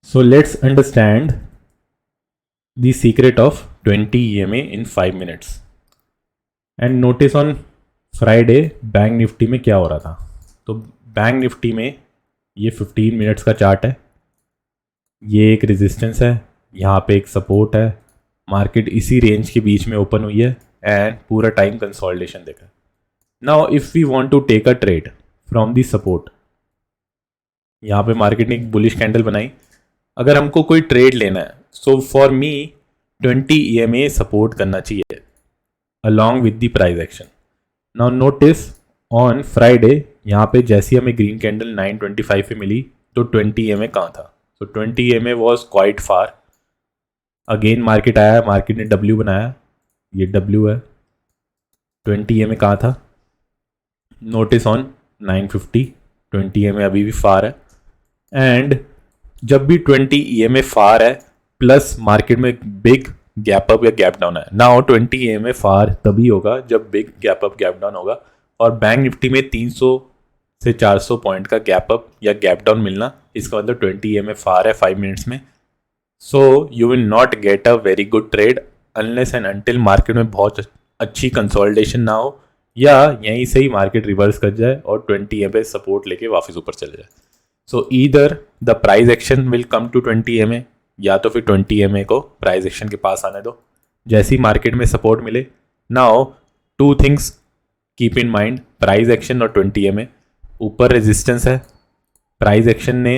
So let's understand the secret of 20 EMA in 5 minutes. And notice on Friday bank Nifty में क्या हो रहा था. तो बैंक निफ्टी में ये 15 मिनट्स का चार्ट है, ये एक रेजिस्टेंस है, यहाँ पे एक सपोर्ट है. मार्केट इसी रेंज के बीच में ओपन हुई है एंड पूरा टाइम कंसोलिडेशन देखा. Now if we want to take a trade from the support, यहाँ पे मार्केट ने एक बुलिश कैंडल बनाई. अगर हमको कोई ट्रेड लेना है, so for me 20 EMA support करना चाहिए along with the price action. Now notice on Friday यहाँ पे जैसी हमें ग्रीन कैंडल 925 पे मिली तो 20 EMA कहाँ था. तो 20 EMA was quite far. Again market आया, मार्केट ने W बनाया, ये W है. 20 EMA कहाँ था. नोटिस ऑन 950 20 EMA अभी भी फार है. एंड जब भी 20 EMA फार है प्लस मार्केट में बिग गैप अप या गैप डाउन है. नाउ 20 EMA फार तभी होगा जब big gap up gap down होगा. और बैंक निफ्टी में 300 से 400 पॉइंट का गैप अप या गैप डाउन मिलना, इसका मतलब 20 EMA फार है 5 मिनट्स में. सो you will not get a very good trade unless and until market में बहुत अच्छी कंसोलिडेशन ना हो या यहीं से ही मार्केट रिवर्स कर जाए और 20 EMA सपोर्ट लेके वापस ऊपर चले जाए. So either the price action will come to 20 EMA या तो फिर 20 EMA को प्राइस एक्शन के पास आने दो जैसी मार्केट में सपोर्ट मिले. Now two things keep in mind, price action और 20 EMA. ऊपर रेजिस्टेंस है, प्राइस एक्शन ने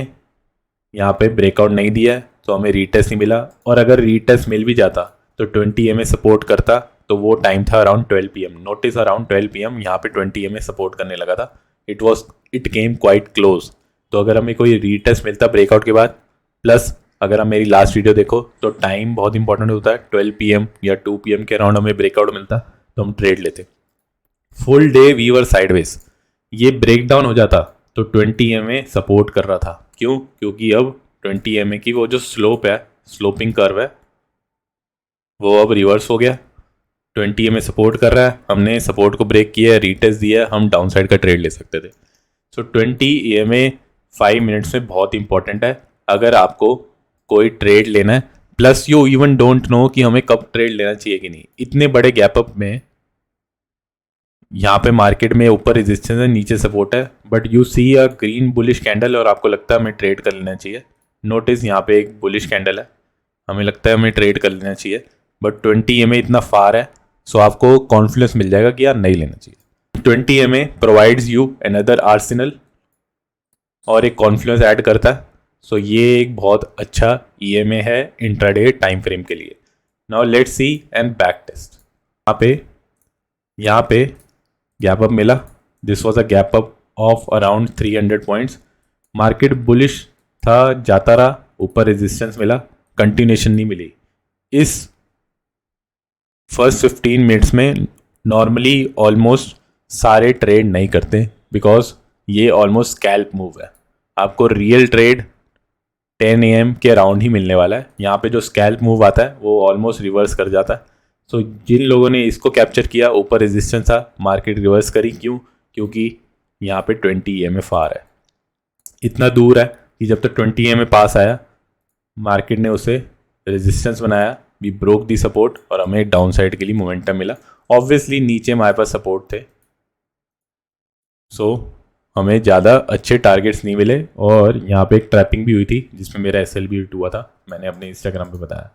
यहाँ पे ब्रेकआउट नहीं दिया है तो हमें रीटेस्ट नहीं मिला. और अगर रीटेस्ट मिल भी जाता तो 20 EMA सपोर्ट करता तो वो टाइम था around 12 PM. Notice around 12 PM यहाँ पे 20 EMA सपोर्ट करने लगा था. It came quite close. तो अगर हमें कोई रीटेस्ट मिलता ब्रेकआउट के बाद, प्लस अगर आप मेरी लास्ट वीडियो देखो तो टाइम बहुत इंपॉर्टेंट होता है. 12 PM या 2 PM के अराउंड हमें ब्रेकआउट मिलता तो हम ट्रेड लेते. Full day we were sideways. ये ब्रेक डाउन हो जाता तो 20 EMA सपोर्ट कर रहा था. क्यों? क्योंकि अब 20 EMA की वो जो स्लोप है, स्लोपिंग कर्व है, वो अब रिवर्स हो गया. 20 EMA सपोर्ट कर रहा है, हमने सपोर्ट को ब्रेक किया, रीटेस्ट दिया, हम डाउन साइड का ट्रेड ले सकते थे. सो 20 EMA 5 मिनट्स में बहुत इंपॉर्टेंट है अगर आपको कोई ट्रेड लेना है. Plus you even don't know कि हमें कब ट्रेड लेना चाहिए कि नहीं. इतने बड़े गैप अप में यहाँ पे मार्केट में ऊपर रेजिस्टेंस है, नीचे सपोर्ट है, but you see a green bullish candle और आपको लगता है हमें ट्रेड कर लेना चाहिए. नोटिस यहाँ पे एक बुलिश कैंडल है, हमें लगता है हमें ट्रेड कर लेना चाहिए, बट 20 EMA इतना फार है सो आपको कॉन्फिडेंस मिल जाएगा कि यार नहीं लेना चाहिए. 20 EMA provides you another Arsenal और एक कॉन्फिडेंस ऐड करता है. सो ये एक बहुत अच्छा EMA है इंट्राडे टाइम फ्रेम के लिए. Now let's see and back test. यहाँ पे गैप अप मिला. This was a gap up of around 300 points. Market bullish था, जाता रहा, ऊपर रेजिस्टेंस मिला, कंटिन्यूएशन नहीं मिली. इस फर्स्ट 15 मिनट्स में नॉर्मली ऑलमोस्ट सारे ट्रेड नहीं करते बिकॉज ये ऑलमोस्ट स्कैल्प मूव है. आपको रियल ट्रेड 10 AM के अराउंड ही मिलने वाला है. यहाँ पे जो स्कैल्प मूव आता है वो ऑलमोस्ट रिवर्स कर जाता है. सो जिन लोगों ने इसको कैप्चर किया, ऊपर रेजिस्टेंस था, मार्केट रिवर्स करी. क्यों? क्योंकि यहाँ पे 20 EMA फार है. इतना दूर है कि जब तक 20 EMA पास आया मार्केट ने उसे रेजिस्टेंस बनाया, वी ब्रोक दी सपोर्ट और हमें डाउन साइड के लिए मोमेंटम मिला. ऑब्वियसली नीचे हमारे पास सपोर्ट थे, सो हमें ज़्यादा अच्छे टारगेट्स नहीं मिले. और यहाँ पे एक ट्रैपिंग भी हुई थी जिसमें मेरा SL भी हिट हुआ था, मैंने अपने इंस्टाग्राम पे बताया.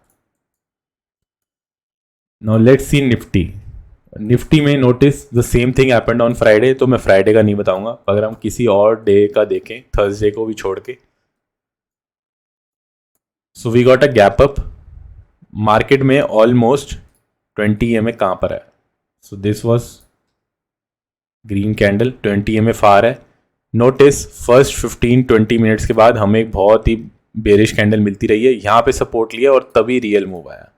Now let's see Nifty. Nifty में notice the same thing happened on Friday. तो मैं फ्राइडे का नहीं बताऊंगा, अगर हम किसी और डे का देखें, थर्सडे को भी छोड़ के. So we got a gap up. Market में ऑलमोस्ट 20 EMA कहाँ पर है. So this was green candle, 20 EMA far है. नोटिस फर्स्ट 15-20 मिनट्स के बाद हमें एक बहुत ही बेरिश कैंडल मिलती रही है. यहाँ पे सपोर्ट लिया और तभी रियल मूव आया.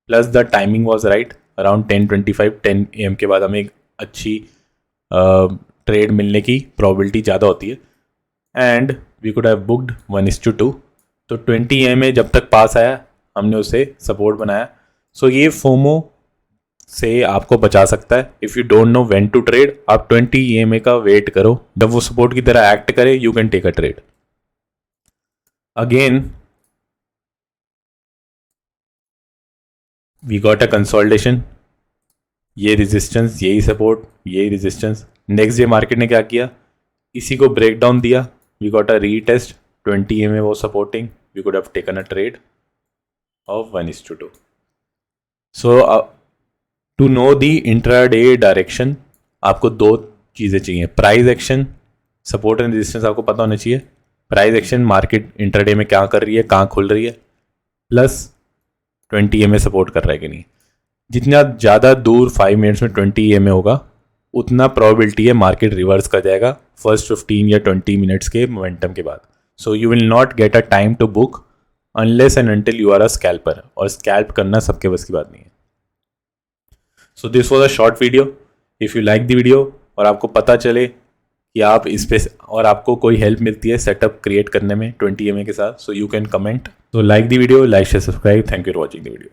Plus the timing was right. Around 10:25 10 AM के बाद हमें एक अच्छी ट्रेड मिलने की प्रोबेबिलिटी ज़्यादा होती है. And we could have booked 1:2. तो 20 EMA जब तक पास आया हमने उसे सपोर्ट बनाया. सो ये फोमो से आपको बचा सकता है. If you don't know when to trade, आप 20 EMA का वेट करो, जब वो सपोर्ट की तरह एक्ट करे you can take a trade. Again we got a consolidation, ये रेजिस्टेंस, यही सपोर्ट, यही रेजिस्टेंस। नेक्स्ट डे मार्केट ने क्या किया, इसी को ब्रेक डाउन दिया, we got a retest, 20 EMA वो supporting, we could have taken a trade of 1:2। So to know the intraday direction आपको दो चीज़ें चाहिए, price action, support and resistance आपको पता होना चाहिए। प्राइस एक्शन मार्केट इंट्राडे में क्या कर रही है, कहाँ खुल रही है, प्लस 20 EMA सपोर्ट कर रहा है कि नहीं। जितना ज़्यादा दूर 5 मिनट्स में 20 EMA होगा उतना प्रोबेबिलिटी है मार्केट रिवर्स कर जाएगा फर्स्ट 15 या 20 मिनट्स के मोमेंटम के बाद। So you will not get a time to book unless and until you are a scalper, और स्कैल्प करना सबके बस की बात नहीं है। So this was a short video. If you like the video और आपको पता चले कि आप इस पे और आपको कोई हेल्प मिलती है सेटअप क्रिएट करने में 20 EMA के साथ, so you can comment. So like the video, like, share, subscribe. Thank you for watching the video.